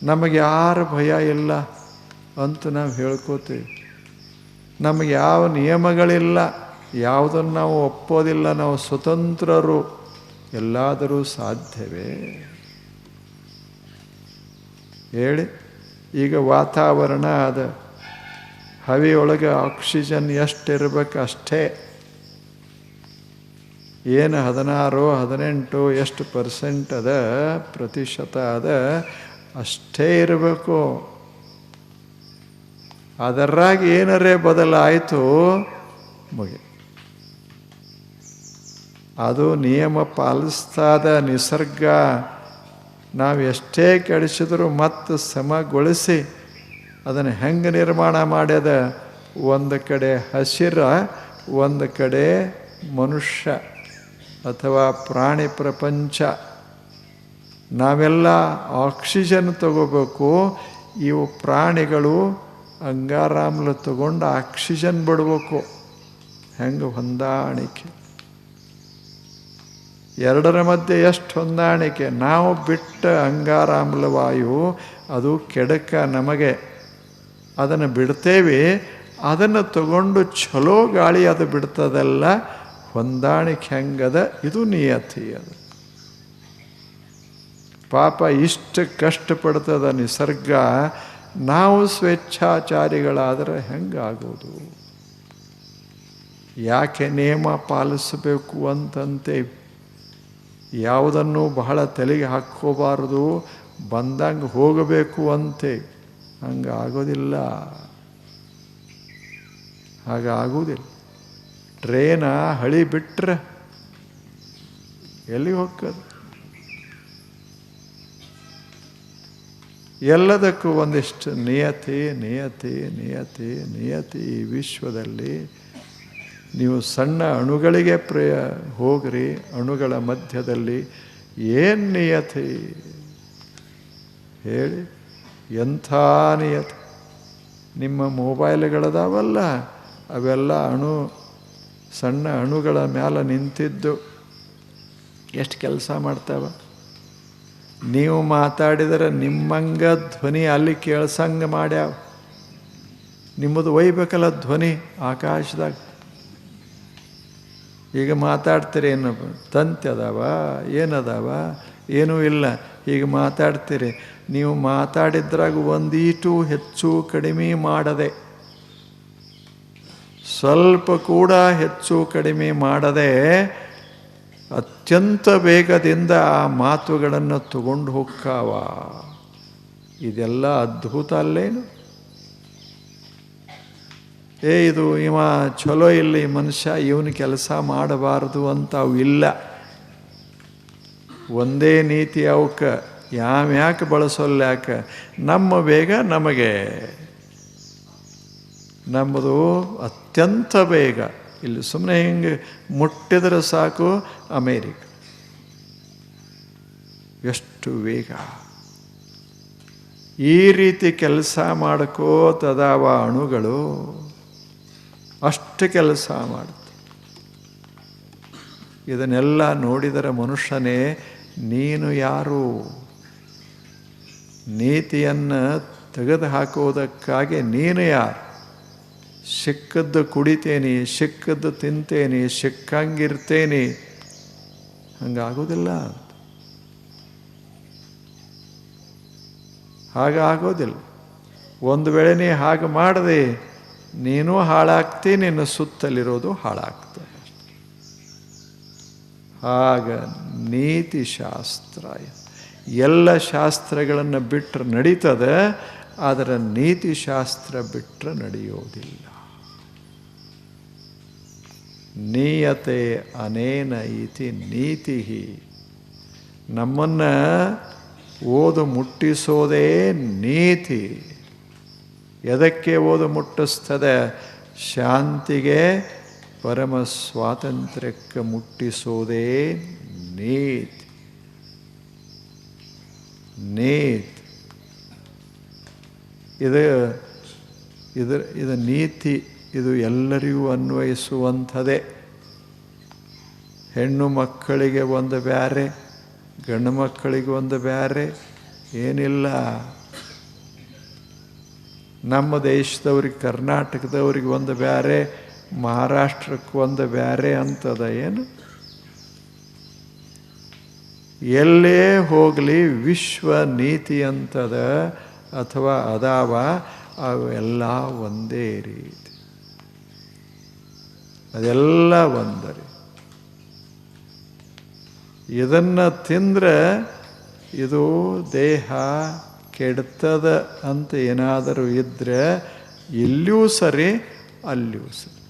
ನಮಗೆ ಯಾರ ಭಯ ಇಲ್ಲ ಅಂತ ನಾವು ಹೇಳ್ಕೋತೀವಿ. ನಮಗೆ ಯಾವ ನಿಯಮಗಳಿಲ್ಲ, ಯಾವುದನ್ನು ನಾವು ಒಪ್ಪೋದಿಲ್ಲ, ನಾವು ಸ್ವತಂತ್ರರು. ಎಲ್ಲಾದರೂ ಸಾಧ್ಯವೇ ಹೇಳಿ? ಈಗ ವಾತಾವರಣ ಅದ, ಹವೆಯೊಳಗೆ ಆಕ್ಸಿಜನ್ ಎಷ್ಟಿರ್ಬೇಕು ಅಷ್ಟೇ. ಏನು 16 18 ಎಷ್ಟು % ಅದ, ಪ್ರತಿಶತ ಅದ, ಅಷ್ಟೇ ಇರಬೇಕು. ಅದರಾಗ ಏನರೇ ಬದಲಾಯಿತು ಮುಗಿ, ಅದು ನಿಯಮ ಪಾಲಿಸ್ತಾದ ನಿಸರ್ಗ. ನಾವು ಎಷ್ಟೇ ಕೆಡಿಸಿದ್ರು ಮತ್ತು ಸಮಗೊಳಿಸಿ ಅದನ್ನು ಹೆಂಗೆ ನಿರ್ಮಾಣ ಮಾಡ್ಯದ? ಒಂದು ಕಡೆ ಹಸಿರ, ಒಂದು ಕಡೆ ಮನುಷ್ಯ ಅಥವಾ ಪ್ರಾಣಿ ಪ್ರಪಂಚ. ನಾವೆಲ್ಲ ಆಕ್ಸಿಜನ್ ತಗೋಬೇಕು, ಇವು ಪ್ರಾಣಿಗಳು ಅಂಗಾರಾಮ್ಲ ತಗೊಂಡು ಆಕ್ಸಿಜನ್ ಬಿಡಬೇಕು. ಹೆಂಗೆ ಹೊಂದಾಣಿಕೆ? ಎರಡರ ಮಧ್ಯೆ ಎಷ್ಟು ಹೊಂದಾಣಿಕೆ? ನಾವು ಬಿಟ್ಟ ಅಂಗಾರಾಮ್ಲ ವಾಯು ಅದು ಕೆಡಕ ನಮಗೆ, ಅದನ್ನು ಬಿಡ್ತೇವೆ, ಅದನ್ನು ತಗೊಂಡು ಚಲೋ ಗಾಳಿ ಅದು ಬಿಡ್ತದಲ್ಲ. ಹೊಂದಾಣಿಕೆ ಹೆಂಗದ? ಇದು ನಿಯತಿ. ಅದು ಪಾಪ ಇಷ್ಟು ಕಷ್ಟಪಡ್ತದ ನಿಸರ್ಗ. ನಾವು ಸ್ವೇಚ್ಛಾಚಾರಿಗಳಾದರೆ ಹೆಂಗಾಗೋದು? ಯಾಕೆ ನಿಯಮ ಪಾಲಿಸಬೇಕು ಅಂತಂತೇವೆ? ಯಾವುದನ್ನು ಬಹಳ ತಲೆಗೆ ಹಾಕ್ಕೋಬಾರ್ದು, ಬಂದಂಗೆ ಹೋಗಬೇಕು ಅಂತೆ. ಹಂಗೆ ಆಗೋದಿಲ್ಲ, ಹಾಗಾಗೋದಿಲ್ಲ. ಟ್ರೇನ ಹಳಿ ಬಿಟ್ಟರೆ ಎಲ್ಲಿಗೆ ಹೋಗ್ತದೆ? ಎಲ್ಲದಕ್ಕೂ ಒಂದಿಷ್ಟು ನಿಯತಿ ನಿಯತಿ ನಿಯತಿ ನಿಯತಿ. ಈ ವಿಶ್ವದಲ್ಲಿ ನೀವು ಸಣ್ಣ ಅಣುಗಳಿಗೆ ಹೋಗ್ರಿ, ಅಣುಗಳ ಮಧ್ಯದಲ್ಲಿ ಏನು ನಿಯತಿ ಹೇಳಿ? ಎಂಥ ನಿಯತಿ! ನಿಮ್ಮ ಮೊಬೈಲ್ಗಳದಾವಲ್ಲ, ಅವೆಲ್ಲ ಸಣ್ಣ ಅಣುಗಳ ಮ್ಯಾಲೆ ನಿಂತಿದ್ದು ಎಷ್ಟು ಕೆಲಸ ಮಾಡ್ತಾವ. ನೀವು ಮಾತಾಡಿದರೆ ನಿಮ್ಮಂಗ ಧ್ವನಿ ಅಲ್ಲಿ ಕೇಳ್ಸಂಗೆ ಮಾಡ್ಯಾವ. ನಿಮ್ಮದು ಒಯ್ಬೇಕಲ್ಲ ಧ್ವನಿ ಆಕಾಶದಾಗ. ಈಗ ಮಾತಾಡ್ತೀರಿ, ಏನು ತಂತಿ ಅದಾವ, ಏನದಾವ? ಏನೂ ಇಲ್ಲ. ಈಗ ಮಾತಾಡ್ತೀರಿ. ನೀವು ಮಾತಾಡಿದ್ರಾಗ ಒಂದೀಟು ಹೆಚ್ಚು ಕಡಿಮೆ ಮಾಡದೆ, ಸ್ವಲ್ಪ ಕೂಡ ಹೆಚ್ಚು ಕಡಿಮೆ ಮಾಡದೆ ಅತ್ಯಂತ ವೇಗದಿಂದ ಆ ಮಾತುಗಳನ್ನು ತಗೊಂಡು ಹೋಗ್ತಾವ. ಇದೆಲ್ಲ ಅದ್ಭುತ ಅಲ್ಲೇನು? ಇದು ಇವ ಚಲೋ ಇಲ್ಲ, ಈ ಮನುಷ್ಯ, ಇವನು ಕೆಲಸ ಮಾಡಬಾರ್ದು ಅಂತ ಅವು ಇಲ್ಲ. ಒಂದೇ ನೀತಿ ಅವಕ್ಕೆ. ಯಾಕೆ ಬಳಸೋಲ್ಲ? ಯಾಕೆ? ನಮ್ಮ ವೇಗ ನಮಗೆ, ನಮ್ಮದು ಅತ್ಯಂತ ವೇಗ. ಇಲ್ಲಿ ಸುಮ್ಮನೆ ಹಿಂಗೆ ಮುಟ್ಟಿದ್ರೆ ಸಾಕು ಅಮೇರಿಕ. ಎಷ್ಟು ವೇಗ! ಈ ರೀತಿ ಕೆಲಸ ಮಾಡ್ಕೋತದಾವ ಅಣುಗಳು. ಅಷ್ಟು ಕೆಲಸ ಮಾಡುತ್ತೆ. ಇದನ್ನೆಲ್ಲ ನೋಡಿದರೆ ಮನುಷ್ಯನೇ, ನೀನು ಯಾರು? ನೀತಿಯನ್ನು ತೆಗೆದು ಹಾಕುವುದಕ್ಕಾಗಿ ನೀನು ಯಾರು? ಸಿಕ್ಕದ್ದು ಕುಡಿತೇನೆ, ಸಿಕ್ಕದ್ದು ತಿಂತೇನೆ, ಸಿಕ್ಕಂಗಿರ್ತೇನೆ, ಹಂಗಾಗೋದಿಲ್ಲ. ಹಾಗಾಗೋದಿಲ್ಲ. ಒಂದು ವೇಳೆ ನೀ ಹಾಗೆ ಮಾಡದೆ ನೀನು ಹಾಳಾಗ್ತಿ, ನಿನ್ನ ಸುತ್ತಲಿರೋದು ಹಾಳಾಗ್ತದೆ. ಆಗ ನೀತಿಶಾಸ್ತ್ರ, ಎಲ್ಲ ಶಾಸ್ತ್ರಗಳನ್ನು ಬಿಟ್ಟರೆ ನಡೀತದೆ, ಆದರೆ ನೀತಿಶಾಸ್ತ್ರ ಬಿಟ್ಟರೆ ನಡೆಯೋದಿಲ್ಲ. ನೀಯತೆ ಅನೇನ ಇತಿ ನೀತಿ. ನಮ್ಮನ್ನು ಓದು ಮುಟ್ಟಿಸೋದೇ ನೀತಿ. ಎದಕ್ಕೆ ಓದು ಮುಟ್ಟಿಸ್ತದೆ? ಶಾಂತಿಗೆ, ಪರಮ ಸ್ವಾತಂತ್ರ್ಯಕ್ಕೆ ಮುಟ್ಟಿಸೋದೇ ನೀತಿ. ನೀತಿ ಇದು ನೀತಿ. ಇದು ಎಲ್ಲರಿಗೂ ಅನ್ವಯಿಸುವಂಥದ್ದೇ. ಹೆಣ್ಣು ಮಕ್ಕಳಿಗೆ ಒಂದು ಬ್ಯಾರೆ, ಗಂಡು ಮಕ್ಕಳಿಗೆ ಒಂದು ಬ್ಯಾರೆ ಏನಿಲ್ಲ. ನಮ್ಮ ದೇಶದವ್ರಿಗೆ, ಕರ್ನಾಟಕದವ್ರಿಗೆ ಒಂದು ಬೇರೆ, ಮಹಾರಾಷ್ಟ್ರಕ್ಕೆ ಒಂದು ಬೇರೆ ಅಂತದ ಏನು? ಎಲ್ಲೇ ಹೋಗಲಿ ವಿಶ್ವ ನೀತಿ ಅಂತದ ಅಥವಾ ಅದಾವ, ಅವೆಲ್ಲ ಒಂದೇ ರೀತಿ, ಅದೆಲ್ಲ ಒಂದರಿ. ಇದನ್ನು ತಿಂದರೆ ಇದು ದೇಹ ಕೆಡ್ತದ ಅಂತ ಏನಾದರೂ ಇದ್ದರೆ ಇಲ್ಲಿಯೂ ಸರಿ ಅಲ್ಲಿಯೂ ಸರಿ,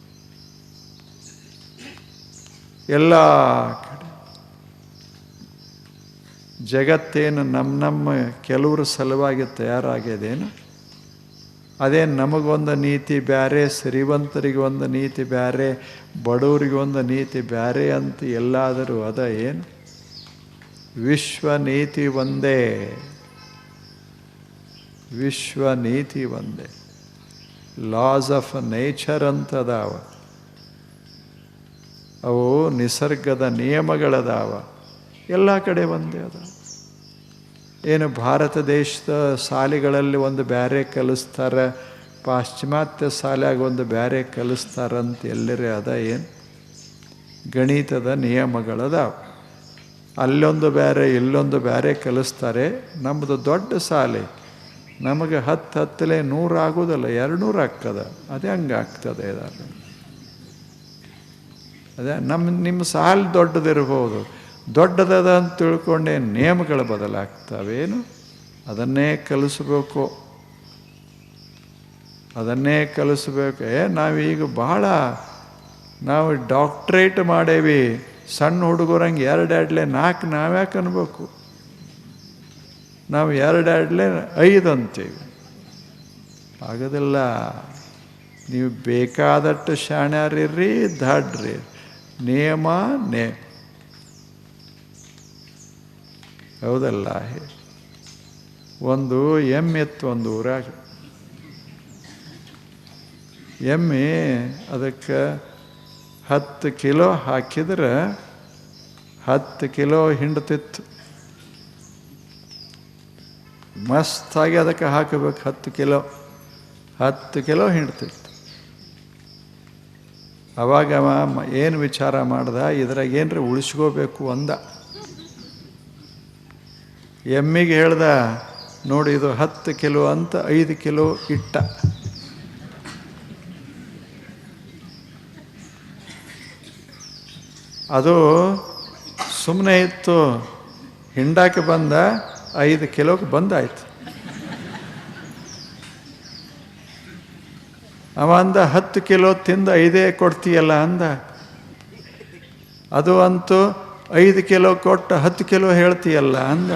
ಎಲ್ಲ ಕಡೆ. ಜಗತ್ತೇನು ನಮ್ಮ ಕೆಲವ್ರ ಸಲುವಾಗಿ ತಯಾರಾಗ್ಯದೇನು? ಅದೇ ನಮಗೊಂದು ನೀತಿ ಬ್ಯಾರೆ, ಶ್ರೀಮಂತರಿಗೆ ಒಂದು ನೀತಿ ಬ್ಯಾರೆ, ಬಡವರಿಗೆ ಒಂದು ನೀತಿ ಬ್ಯಾರೆ ಅಂತ ಎಲ್ಲಾದರೂ ಅದ ಏನು? ವಿಶ್ವ ನೀತಿ ಒಂದೇ, ವಿಶ್ವ ನೀತಿ ಒಂದೇ. ಲಾಸ್ ಆಫ್ ನೇಚರ್ ಅಂತದಾವ, ಅವು ನಿಸರ್ಗದ ನಿಯಮಗಳದಾವ, ಎಲ್ಲ ಕಡೆ ಒಂದೇ ಅದ. ಏನು ಭಾರತ ದೇಶದ ಶಾಲೆಗಳಲ್ಲಿ ಒಂದು ಬ್ಯಾರೆ ಕಲಿಸ್ತಾರೆ, ಪಾಶ್ಚಿಮಾತ್ಯ ಶಾಲೆಯಾಗ ಒಂದು ಬ್ಯಾರೆ ಕಲಿಸ್ತಾರಂತ ಎಲ್ಲರೇ ಅದ ಏನು? ಗಣಿತದ ನಿಯಮಗಳದಾವ, ಅಲ್ಲೊಂದು ಬೇರೆ ಇಲ್ಲೊಂದು ಬೇರೆ ಕಲಿಸ್ತಾರೆ. ನಮ್ಮದು ದೊಡ್ಡ ಶಾಲೆ, ನಮಗೆ 10 100 ಆಗೋದಲ್ಲ, 200 ಆಗ್ತದೆ. ಅದೇ ಹಂಗೆ ಆಗ್ತದೆ. ಅದೇ ನಿಮ್ಮ ಶಾಲೆ ದೊಡ್ಡದಿರ್ಬೋದು, ದೊಡ್ಡದದ ಅಂತ ತಿಳ್ಕೊಂಡೆ ನಿಯಮಗಳು ಬದಲಾಗ್ತವೇನು? ಅದನ್ನೇ ಕಲಿಸ್ಬೇಕು, ಅದನ್ನೇ ಕಲಿಸ್ಬೇಕು. ನಾವೀಗ ಭಾಳ ನಾವು ಡಾಕ್ಟ್ರೇಟ್ ಮಾಡೇವಿ, ಸಣ್ಣ ಹುಡುಗರಂಗೆ 2 4 ನಾವ್ಯಾಕೆ ಅನ್ಬೇಕು? ನಾವು 2 5 ಅಂತೀವಿ. ಆಗೋದಿಲ್ಲ. ನೀವು ಬೇಕಾದಷ್ಟು ಶಾಣ್ಯಾರಿರ್ರಿ, ದಡ್ರಿ, ನಿಯಮ ಹೌದಲ್ಲ. ಒಂದು ಎಮ್ಮೆ ಇತ್ತು ಒಂದು ಊರಾಗ. ಎಮ್ಮೆ ಅದಕ್ಕೆ 10 ಕಿಲೋ ಹಾಕಿದ್ರೆ 10 ಕಿಲೋ ಹಿಂಡ್ತಿತ್ತು. ಮಸ್ತಾಗಿ ಅದಕ್ಕೆ ಹಾಕಬೇಕು, 10 ಕಿಲೋ ಹಿಂಡ್ತಿತ್ತು. ಅವಾಗ ಏನು ವಿಚಾರ ಮಾಡ್ದ, ಇದ್ರಾಗ ಏನ್ರಿ ಉಳಿಸ್ಕೋಬೇಕು ಅಂದ. ಎಮ್ಮಿಗೆ ಹೇಳ್ದ, ನೋಡಿ ಇದು 10 ಕಿಲೋ ಅಂತ 5 ಕಿಲೋ ಇಟ್ಟ. ಅದು ಸುಮ್ಮನೆ ಇತ್ತು, ಹಿಂಡಾಕೆ ಬಂದ 5 ಕಿಲೋಗೆ ಬಂದಾಯ್ತು. ಅವ ಅಂದ 10 ಕಿಲೋ ತಿಂದು 5 ಕೊಡ್ತೀಯಲ್ಲ ಅಂದ. ಅದು ಅಂತೂ 5 ಕಿಲೋ ಕೊಟ್ಟು 10 ಕಿಲೋ ಹೇಳ್ತೀಯಲ್ಲ ಅಂದ.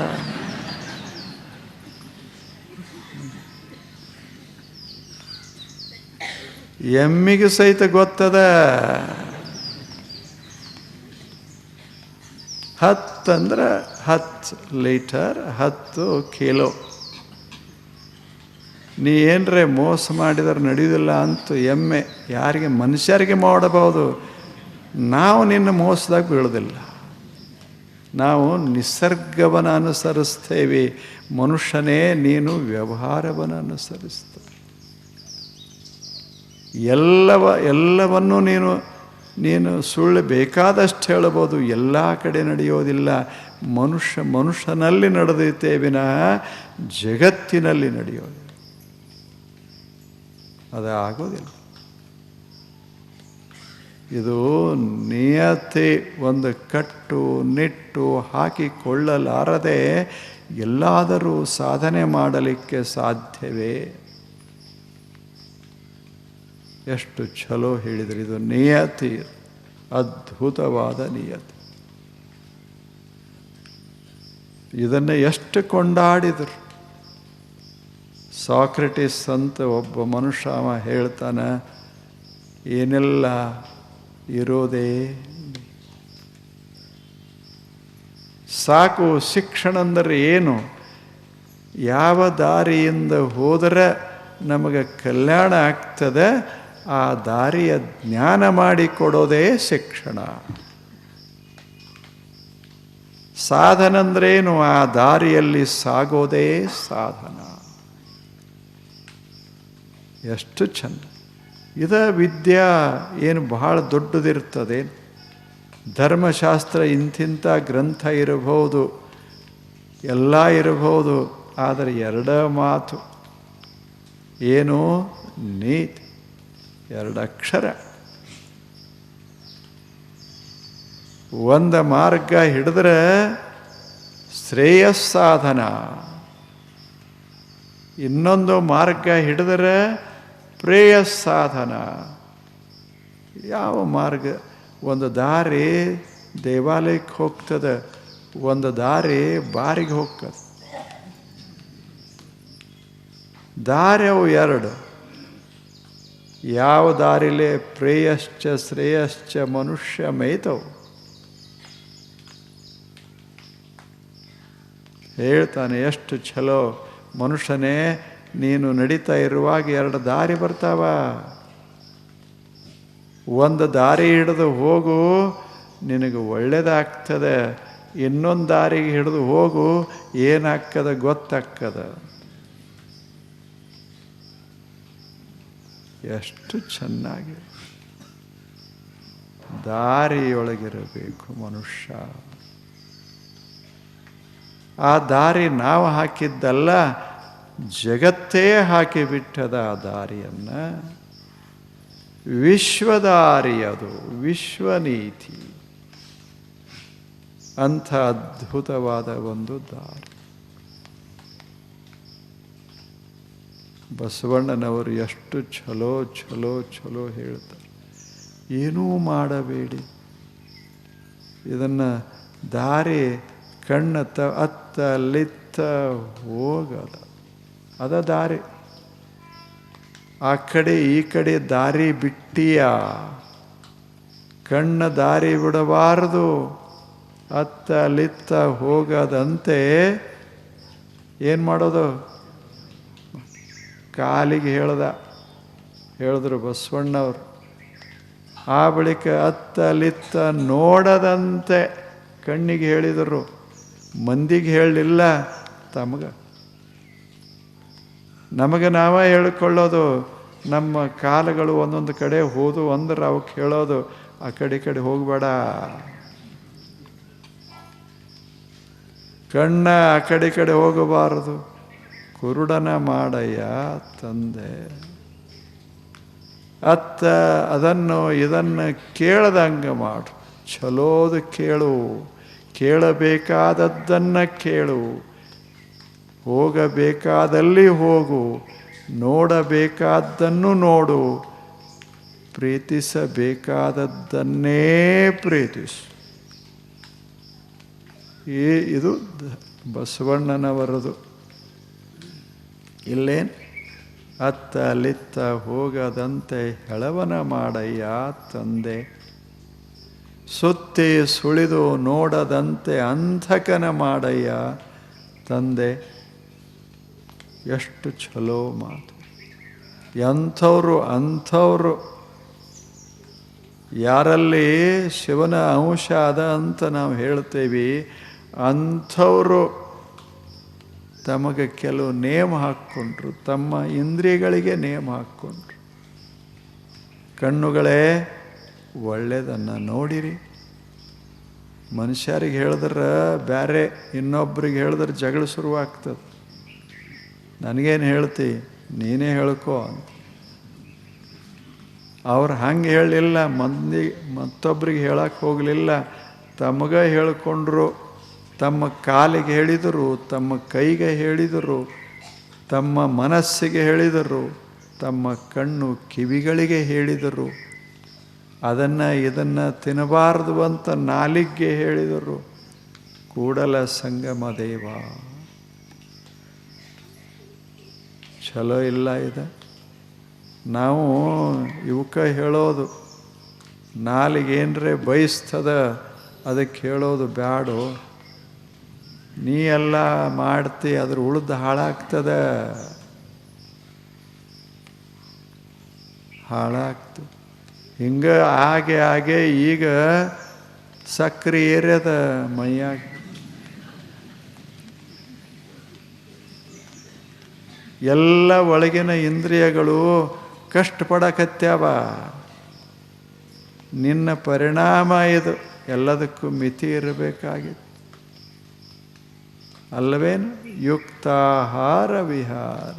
ಎಮ್ಮಿಗೆ ಸಹಿತ ಗೊತ್ತದ 10 ಅಂದ್ರೆ 10 ಲೀಟರ್ 10 ಕಿಲೋ. ನೀ ಏನರೇ ಮೋಸ ಮಾಡಿದ್ರೆ ನಡೆಯೋದಿಲ್ಲ ಅಂತ ಎಮ್ಮೆ ಯಾರಿಗೆ, ಮನುಷ್ಯರಿಗೆ ಮಾಡಬಹುದು. ನಾವು ನಿನ್ನ ಮೋಸದಾಗ ಬೀಳೋದಿಲ್ಲ. ನಾವು ನಿಸರ್ಗವನ್ನು ಅನುಸರಿಸ್ತೇವೆ, ಮನುಷ್ಯನೇ ನೀನು ವ್ಯವಹಾರವನ್ನು ಅನುಸರಿಸ್ತೇವೆ. ಎಲ್ಲವನ್ನೂ ನೀನು ಸುಳ್ಳು ಬೇಕಾದಷ್ಟು ಹೇಳಬಹುದು, ಎಲ್ಲ ಕಡೆ ನಡೆಯೋದಿಲ್ಲ. ಮನುಷ್ಯನಲ್ಲಿ ನಡೆದೈತೆ ವಿನಃ ಜಗತ್ತಿನಲ್ಲಿ ನಡೆಯೋದು ಅದು ಆಗೋದಿಲ್ಲ. ಇದು ನಿಯತಿ, ಒಂದು ಕಟ್ಟು ನಿಟ್ಟು ಹಾಕಿಕೊಳ್ಳಲಾರದೆ ಎಲ್ಲಾದರೂ ಸಾಧನೆ ಮಾಡಲಿಕ್ಕೆ ಸಾಧ್ಯವೇ? ಎಷ್ಟು ಚಲೋ ಹೇಳಿದ್ರು. ಇದು ನಿಯತಿ, ಅದ್ಭುತವಾದ ನಿಯತಿ. ಇದನ್ನು ಎಷ್ಟು ಕೊಂಡಾಡಿದರು. ಸಾಕ್ರೆಟಿಸ್ ಅಂತ ಒಬ್ಬ ಮನುಷ್ಯ, ಅವ ಹೇಳ್ತಾನೆ, ಏನೆಲ್ಲ ಇರೋದೇ ಸಾಕು. ಶಿಕ್ಷಣ ಅಂದರೆ ಏನು? ಯಾವ ದಾರಿಯಿಂದ ಹೋದರೆ ನಮಗೆ ಕಲ್ಯಾಣ ಆಗ್ತದೆ ಆ ದಾರಿಯ ಜ್ಞಾನ ಮಾಡಿಕೊಡೋದೇ ಶಿಕ್ಷಣ. ಸಾಧನ ಅಂದ್ರೇನು? ಆ ದಾರಿಯಲ್ಲಿ ಸಾಗೋದೇ ಸಾಧನ. ಎಷ್ಟು ಚೆನ್ನ. ಇದ ವಿದ್ಯಾ ಏನು ಬಹಳ ದೊಡ್ಡದಿರ್ತದೆ. ಧರ್ಮಶಾಸ್ತ್ರ ಇಂತಿಂಥ ಗ್ರಂಥ ಇರಬಹುದು, ಎಲ್ಲ ಇರಬಹುದು, ಆದರೆ ಎರಡೇ ಮಾತು, ಏನು ನೀತಿ, ಎರಡು ಅಕ್ಷರ. ಒಂದು ಮಾರ್ಗ ಹಿಡಿದ್ರೆ ಶ್ರೇಯಸ್ಸಾಧನ, ಇನ್ನೊಂದು ಮಾರ್ಗ ಹಿಡಿದರೆ ಪ್ರೇಯಸ್ಸಾಧನ. ಯಾವ ಮಾರ್ಗ? ಒಂದು ದಾರಿ ದೇವಾಲಯಕ್ಕೆ ಹೋಗ್ತದೆ, ಒಂದು ದಾರಿ ಬಾರಿಗೆ ಹೋಗ್ತದೆ. ದಾರಿ ಅವು ಎರಡು. ಯಾವ ದಾರಿಲೇ ಪ್ರೇಯಶ್ಚ ಶ್ರೇಯಶ್ಚ ಮನುಷ್ಯ ಮೇಯ್ತವು. ಹೇಳ್ತಾನೆ ಎಷ್ಟು ಛಲೋ ಮನುಷ್ಯನೇ, ನೀನು ನಡೀತಾ ಇರುವಾಗ ಎರಡು ದಾರಿ ಬರ್ತಾವ. ಒಂದು ದಾರಿ ಹಿಡಿದು ಹೋಗು, ನಿನಗೆ ಒಳ್ಳೆಯದಾಗ್ತದೆ. ಇನ್ನೊಂದು ದಾರಿಗೆ ಹಿಡಿದು ಹೋಗು, ಏನಾಗ್ತದೆ ಗೊತ್ತಾಗ್ತದ. ಎಷ್ಟು ಚೆನ್ನಾಗಿ ದಾರಿಯೊಳಗಿರಬೇಕು ಮನುಷ್ಯ. ಆ ದಾರಿ ನಾವು ಹಾಕಿದ್ದಲ್ಲ, ಜಗತ್ತೇ ಹಾಕಿಬಿಟ್ಟದ ಆ ದಾರಿಯನ್ನು. ವಿಶ್ವದಾರಿ ಅದು, ವಿಶ್ವನೀತಿ. ಅಂಥ ಅದ್ಭುತವಾದ ಒಂದು ದಾರಿ. ಬಸವಣ್ಣನವರು ಎಷ್ಟು ಛಲೋ ಛಲೋ ಛಲೋ ಹೇಳ್ತಾರೆ. ಏನೂ ಮಾಡಬೇಡಿ, ಇದನ್ನು ದಾರಿ ಕಣ್ಣತ್ತ ಅತ್ತ ಲಿತ್ತ ಹೋಗದ, ಅದ ದಾರಿ. ಆ ಕಡೆ ಈ ಕಡೆ ದಾರಿ ಬಿಟ್ಟಿಯ, ಕಣ್ಣ ದಾರಿ ಬಿಡಬಾರದು, ಅತ್ತ ಲಿತ್ತ ಹೋಗದಂತೆ ಏನು ಮಾಡೋದು? ಕಾಲಿಗೆ ಹೇಳಿದ್ರು ಬಸವಣ್ಣವರು. ಆ ಬಳಿಕ ಅತ್ತ ಲಿತ್ತ ನೋಡದಂತೆ ಕಣ್ಣಿಗೆ ಹೇಳಿದರು, ಮಂದಿಗೆ ಹೇಳಲಿಲ್ಲ, ನಮಗೆ ನಾವೇ ಹೇಳಿಕೊಳ್ಳೋದು. ನಮ್ಮ ಕಾಲುಗಳು ಒಂದೊಂದು ಕಡೆ ಹೋದು ಅಂದ್ರೆ ಅವಕ್ಕೆ ಹೇಳೋದು, ಆ ಕಡೆ ಈ ಕಡೆ ಹೋಗಬೇಡ, ಕಣ್ಣ ಆ ಕಡೆ ಈ ಕಡೆ ಹೋಗಬಾರದು. ಕುರುಡನ ಮಾಡಯ್ಯ ತಂದೆ. ಅತ್ತ ಅದನ್ನು ಇದನ್ನು ಕೇಳದಂಗೆ ಮಾಡು. ಚಲೋದು ಕೇಳು, ಕೇಳಬೇಕಾದದ್ದನ್ನು ಕೇಳು, ಹೋಗಬೇಕಾದಲ್ಲಿ ಹೋಗು, ನೋಡಬೇಕಾದ್ದನ್ನು ನೋಡು, ಪ್ರೀತಿಸಬೇಕಾದದ್ದನ್ನೇ ಪ್ರೀತಿಸು. ಇದು ಬಸವಣ್ಣನವರದು. ಇಲ್ಲೇನು? ಅತ್ತ ಅಲ್ಲಿತ್ತ ಹೋಗದಂತೆ ಹೆಳವನ ಮಾಡಯ್ಯ ತಂದೆ. ಸುತ್ತಿ ಸುಳಿದು ನೋಡದಂತೆ ಅಂಧಕನ ಮಾಡಯ್ಯ ತಂದೆ. ಎಷ್ಟು ಛಲೋ ಮಾತು. ಅಂಥವರು ಯಾರಲ್ಲಿ ಶಿವನ ಅಂಶ ಅದ ಅಂತ ನಾವು ಹೇಳ್ತೇವೆ, ಅಂಥವರು ತಮಗೆ ಕೆಲವು ನೇಮ ಹಾಕ್ಕೊಂಡ್ರು, ತಮ್ಮ ಇಂದ್ರಿಯಗಳಿಗೆ ನೇಮ ಹಾಕ್ಕೊಂಡ್ರು. ಕಣ್ಣುಗಳೇ ಒಳ್ಳೆಯದನ್ನು ನೋಡಿರಿ. ಮನುಷ್ಯರಿಗೆ ಹೇಳಿದ್ರೆ ಬೇರೆ, ಇನ್ನೊಬ್ರಿಗೆ ಹೇಳಿದ್ರೆ ಜಗಳ ಶುರುವಾಗ್ತದೆ. ನನಗೇನು ಹೇಳ್ತಿ, ನೀನೇ ಹೇಳ್ಕೊ ಅಂತ. ಅವ್ರು ಹಂಗೆ ಹೇಳಲಿಲ್ಲ, ಮತ್ತೊಬ್ರಿಗೆ ಹೇಳಕ್ಕೆ ಹೋಗಲಿಲ್ಲ, ತಮಗೆ ಹೇಳ್ಕೊಂಡ್ರು. ತಮ್ಮ ಕಾಲಿಗೆ ಹೇಳಿದರು, ತಮ್ಮ ಕೈಗೆ ಹೇಳಿದರು, ತಮ್ಮ ಮನಸ್ಸಿಗೆ ಹೇಳಿದರು, ತಮ್ಮ ಕಣ್ಣು ಕಿವಿಗಳಿಗೆ ಹೇಳಿದರು. ಅದನ್ನು ಇದನ್ನು ತಿನ್ನಬಾರದು ಅಂತ ನಾಲಿಗೆ ಹೇಳಿದರು. ಕೂಡಲ ಸಂಗಮ ದೇವ. ಚಲೋ ಇಲ್ಲ ಇದು. ನಾವು ಇವಕ್ಕೆ ಹೇಳೋದು, ನಾಲಿಗೇನ್ರೆ ಬಯಸ್ತದ ಅದಕ್ಕೆ ಹೇಳೋದು ಬ್ಯಾಡು. ನೀ ಎಲ್ಲ ಮಾಡ್ತಿ, ಅದ್ರ ಉಳ್ದು ಹಾಳಾಗ್ತದೆ. ಹಿಂಗೆ ಹಾಗೆ ಈಗ ಸಕ್ರೆ ಏರ್ಯದ ಮೈಯಾಗ. ಎಲ್ಲ ಒಳಗಿನ ಇಂದ್ರಿಯಗಳು ಕಷ್ಟಪಡಕತ್ಯಾವ. ನಿನ್ನ ಪರಿಣಾಮ ಇದು. ಎಲ್ಲದಕ್ಕೂ ಮಿತಿ ಇರಬೇಕಾಗಿತ್ತು ಅಲ್ಲವೇನು? ಯುಕ್ತಾಹಾರ ವಿಹಾರ.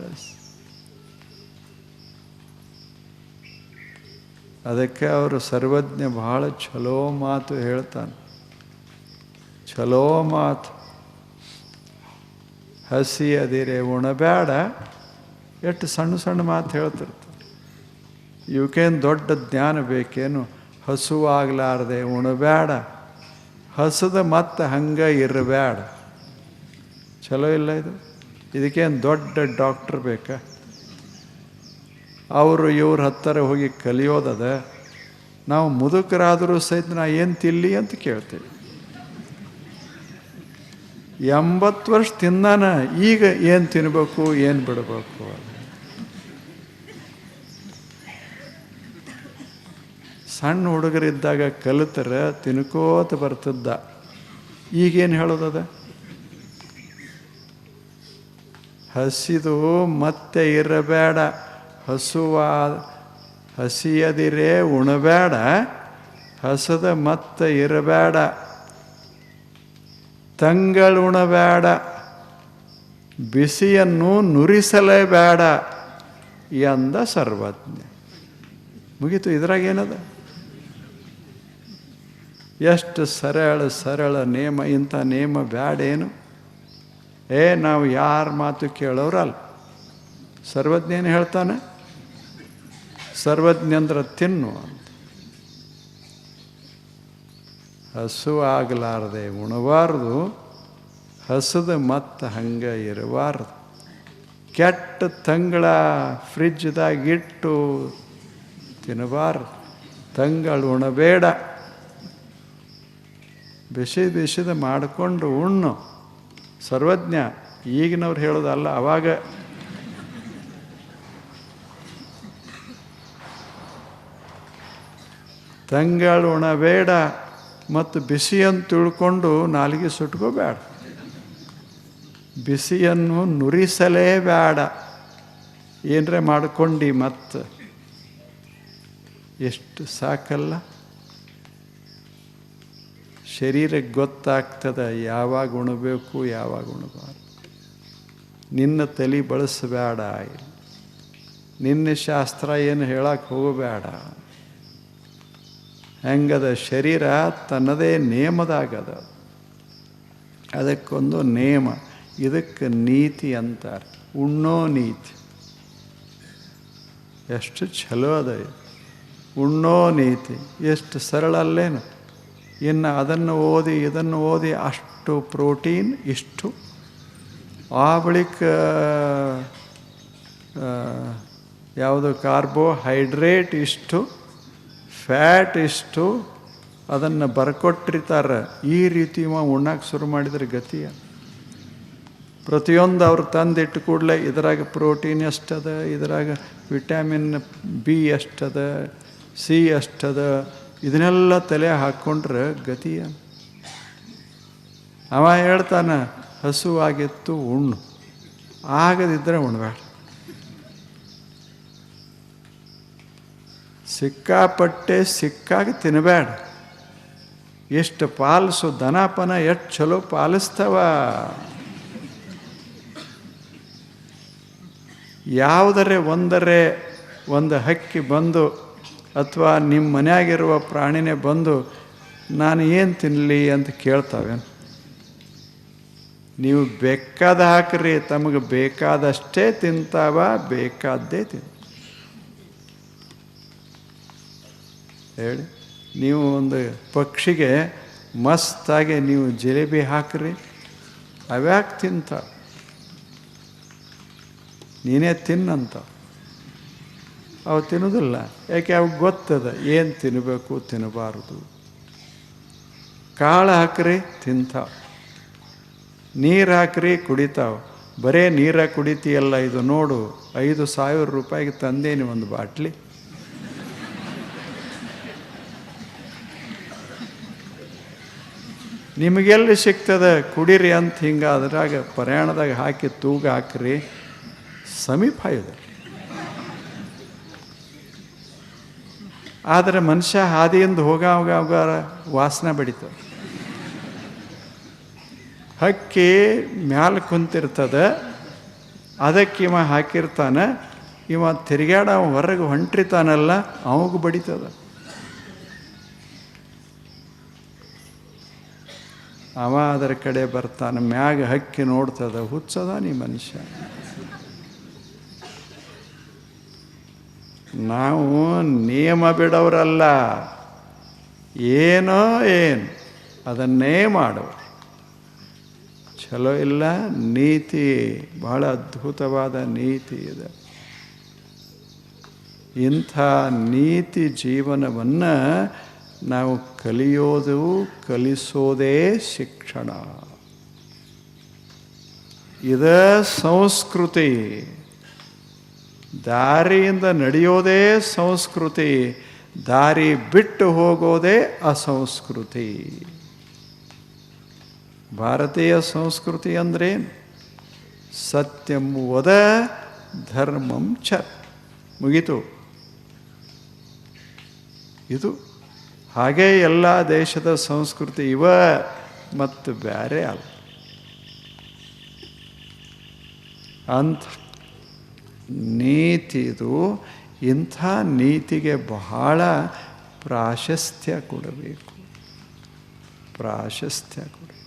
ಅದಕ್ಕೆ ಅವರು ಸರ್ವಜ್ಞ ಬಹಳ ಚಲೋ ಮಾತು ಹೇಳ್ತಾನೆ. ಚಲೋ ಮಾತು. ಹಸಿ ಅದಿರೆ ಉಣಬೇಡ. ಎಷ್ಟು ಸಣ್ಣ ಸಣ್ಣ ಮಾತು ಹೇಳ್ತಿರ್ತಾರೆ. ಇವಕ್ಕೇನು ದೊಡ್ಡ ಜ್ಞಾನ ಬೇಕೇನು? ಹಸುವಾಗಲಾರ್ದೆ ಉಣಬೇಡ, ಹಸದ ಮತ್ತೆ ಹಂಗೆ ಇರಬೇಡ. ಚಲೋ ಇಲ್ಲ ಇದು? ಇದಕ್ಕೇನು ದೊಡ್ಡ ಡಾಕ್ಟ್ರ್ ಬೇಕಾ? ಅವರು ಇವ್ರ ಹತ್ತಿರ ಹೋಗಿ ಕಲಿಯೋದದ. ನಾವು ಮುದುಕರಾದರೂ ಸಹಿತ ನಾ ಏನು ತಿಲ್ಲಿ ಅಂತ ಕೇಳ್ತೇವೆ. 80 ವರ್ಷ ತಿಂದಾನ, ಈಗ ಏನು ತಿನ್ನಬೇಕು ಏನು ಬಿಡಬೇಕು? ಸಣ್ಣ ಹುಡುಗರಿದ್ದಾಗ ಕಲಿತರ ತಿನ್ಕೋತ ಬರ್ತಿದ್ದ. ಈಗೇನು ಹೇಳೋದದ? ಹಸಿದು ಮತ್ತೆ ಇರಬೇಡ, ಹಸಿಯದಿರೇ ಉಣಬೇಡ, ಹಸದ ಮತ್ತೆ ಇರಬೇಡ, ತಂಗಳುಣಬೇಡ, ಬಿಸಿಯನ್ನು ನುರಿಸಲೇಬೇಡ ಎಂದ ಸರ್ವಜ್ಞ. ಮುಗೀತು. ಇದ್ರಾಗೇನದ? ಎಷ್ಟು ಸರಳ ಸರಳ ನೇಮ. ಇಂಥ ನೇಮ ಬ್ಯಾಡೇನು? ನಾವು ಯಾರ ಮಾತು ಕೇಳೋರಲ್ಲ. ಸರ್ವಜ್ಞೇನು ಹೇಳ್ತಾನೆ? ಸರ್ವಜ್ಞ ಅಂದ್ರೆ ತಿನ್ನು ಅಂತ. ಹಸು ಆಗಲಾರದೆ ಉಣಬಾರ್ದು, ಹಸದ ಮತ್ತೆ ಹಂಗೆ ಇರಬಾರ್ದು. ಕೆಟ್ಟ ತಂಗಳ ಫ್ರಿಜ್ದಾಗಿಟ್ಟು ತಿನ್ನಬಾರ್ದು. ತಂಗಳು ಉಣಬೇಡ, ಬಿಸಿದ ಮಾಡಿಕೊಂಡು ಉಣ್ಣು. ಸರ್ವಜ್ಞ. ಈಗಿನವ್ರು ಹೇಳೋದಲ್ಲ, ಅವಾಗ ತಂಗಳು ಉಣಬೇಡ ಮತ್ತು ಬಿಸಿಯನ್ನು ತಿಳ್ಕೊಂಡು ನಾಲಿಗೆ ಸುಟ್ಕೋಬೇಡ. ಬಿಸಿಯನ್ನು ನುರಿಸಲೇಬೇಡ. ಏನರೇ ಮಾಡ್ಕೊಂಡು ಮತ್ತೆ ಎಷ್ಟು ಸಾಕಲ್ಲ? ಶರೀರಕ್ಕೆ ಗೊತ್ತಾಗ್ತದೆ ಯಾವಾಗ ಉಣಬೇಕು ಯಾವಾಗ ಉಣಬಾರ್ದು. ನಿನ್ನ ತಲೆ ಬಳಸಬೇಡ. ನಿನ್ನ ಶಾಸ್ತ್ರ ಏನು ಹೇಳಕ್ಕೆ ಹೋಗಬೇಡ. ಹೆಂಗದ ಶರೀರ ತನ್ನದೇ ನೇಮದಾಗದ. ಅದಕ್ಕೊಂದು ನೇಮ. ಇದಕ್ಕೆ ನೀತಿ ಅಂತಾರೆ. ಉಣ್ಣೋ ನೀತಿ. ಎಷ್ಟು ಚಲೋ ಅದ ಇದು. ಉಣ್ಣೋ ನೀತಿ ಎಷ್ಟು ಸರಳ ಅಲ್ಲೇನು? ಇನ್ನು ಅದನ್ನು ಓದಿ ಇದನ್ನು ಓದಿ ಅಷ್ಟು ಪ್ರೋಟೀನ್ ಇಷ್ಟು, ಆ ಬಳಿಕ ಯಾವುದು ಕಾರ್ಬೋಹೈಡ್ರೇಟ್ ಇಷ್ಟು, ಫ್ಯಾಟ್ ಇಷ್ಟು, ಅದನ್ನು ಬರ್ಕೊಟ್ಟಿರ್ತಾರೆ. ಈ ರೀತಿ ಉಣ್ಣಕ್ಕೆ ಶುರು ಮಾಡಿದರೆ ಗತಿಯ. ಪ್ರತಿಯೊಂದು ಅವ್ರು ತಂದಿಟ್ಟು ಕೂಡಲೇ ಇದ್ರಾಗ ಪ್ರೋಟೀನ್ ಎಷ್ಟದ, ಇದ್ರಾಗ ವಿಟಮಿನ್ B ಎಷ್ಟದ, C ಎಷ್ಟದ, ಇದನ್ನೆಲ್ಲ ತಲೆ ಹಾಕ್ಕೊಂಡ್ರೆ ಗತಿಯ. ಅವ ಹೇಳ್ತಾನೆ ಹಸುವಾಗಿತ್ತು ಉಣ್ಣು, ಆಗದಿದ್ದರೆ ಉಣ್ಬೇಡ. ಸಿಕ್ಕಾಪಟ್ಟೆ ಸಿಕ್ಕಾಗಿ ತಿನ್ನಬೇಡ. ಎಷ್ಟು ಪಾಲಿಸು. ದನಪನ ಎಷ್ಟು ಚಲೋ ಪಾಲಿಸ್ತವ. ಯಾವುದರೇ ಒಂದು ಹಕ್ಕಿ ಬಂದು ಅಥವಾ ನಿಮ್ಮ ಮನೆಯಾಗಿರುವ ಪ್ರಾಣಿನೇ ಬಂದು ನಾನು ಏನು ತಿನ್ನಲಿ ಅಂತ ಕೇಳ್ತಾವೇನು? ನೀವು ಬೇಕಾದ ಹಾಕ್ರಿ, ತಮಗೆ ಬೇಕಾದಷ್ಟೇ ತಿಂತಾವ, ಬೇಕಾದ್ದೇ ಹೇಳಿ. ನೀವು ಒಂದು ಪಕ್ಷಿಗೆ ಮಸ್ತಾಗಿ ನೀವು ಜಿಲೇಬಿ ಹಾಕ್ರಿ, ಅವ್ಯಾಕೆ ತಿಂತಾವ? ನೀನೇ ತಿನ್ನಂತ. ಅವು ತಿನ್ನೋದಿಲ್ಲ. ಯಾಕೆ? ಅವು ಗೊತ್ತದ ಏನು ತಿನ್ನಬೇಕು ತಿನ್ನಬಾರ್ದು. ಕಾಳು ಹಾಕ್ರಿ ತಿಂತಾವ, ನೀರು ಹಾಕ್ರಿ ಕುಡಿತಾವ. ಬರೇ ನೀರ ಕುಡಿತೀಯಲ್ಲ, ಇದು ನೋಡು 5,000 ರೂಪಾಯಿಗೆ ತಂದೇನಿ ಒಂದು ಬಾಟ್ಲಿ. ನಿಮಗೆಲ್ಲಿ ಸಿಗ್ತದೆ? ಕುಡೀರಿ ಅಂತ ಹಿಂಗೆ ಅದ್ರಾಗ ಪ್ರಯಾಣದಾಗ ಹಾಕಿ ತೂಗ ಹಾಕ್ರಿ, ಸಮೀಪ ಇದೆ. ಆದರೆ ಮನುಷ್ಯ ಹಾದಿಯಿಂದ ಹೋಗ ವಾಸನೆ ಬಡಿತದೆ. ಹಕ್ಕಿ ಮ್ಯಾಲ ಕುಂತಿರ್ತದೆ, ಅದಕ್ಕೆ ಇವ ಹಾಕಿರ್ತಾನೆ, ಇವ ತಿರುಗಾಡ ಹೊರಗೆ ಹೊಂಟ್ರಿತಾನಲ್ಲ ಅವಾಗ ಬಡಿತದ. ಅವ ಅದರ ಕಡೆ ಬರ್ತಾನೆ, ಮ್ಯಾಗ ಹಕ್ಕಿ ನೋಡ್ತದ, ಹುಚ್ಚದ ನೀ ಮನುಷ್ಯ. ನಾವು ನಿಯಮ ಬಿಡೋರಲ್ಲ, ಏನೋ ಏನು ಅದನ್ನೇ ಮಾಡೋರು. ಚಲೋ ಇಲ್ಲ. ನೀತಿ ಬಹಳ ಅದ್ಭುತವಾದ ನೀತಿ ಇದೆ. ಇಂಥ ನೀತಿ ಜೀವನವನ್ನು ನಾವು ಕಲಿಯೋದು, ಕಲಿಸೋದೇ ಶಿಕ್ಷಣ. ಇದೇ ಸಂಸ್ಕೃತಿ. ದಾರಿಯಿಂದ ನಡೆಯೋದೇ ಸಂಸ್ಕೃತಿ, ದಾರಿ ಬಿಟ್ಟು ಹೋಗೋದೇ ಅಸಂಸ್ಕೃತಿ. ಭಾರತೀಯ ಸಂಸ್ಕೃತಿ ಅಂದ್ರೇನು? ಸತ್ಯಂ ವದ ಧರ್ಮಂ ಚ, ಮುಗೀತು. ಇದು ಹಾಗೇ ಎಲ್ಲ ದೇಶದ ಸಂಸ್ಕೃತಿ ಇವ, ಮತ್ತು ಬೇರೆ ಅಲ್ಲ. ಅಂಥ ನೀತಿದು. ಇಂಥ ನೀತಿಗೆ ಬಹಳ ಪ್ರಾಶಸ್ತ್ಯ ಕೊಡಬೇಕು, ಪ್ರಾಶಸ್ತ್ಯ ಕೊಡಬೇಕು.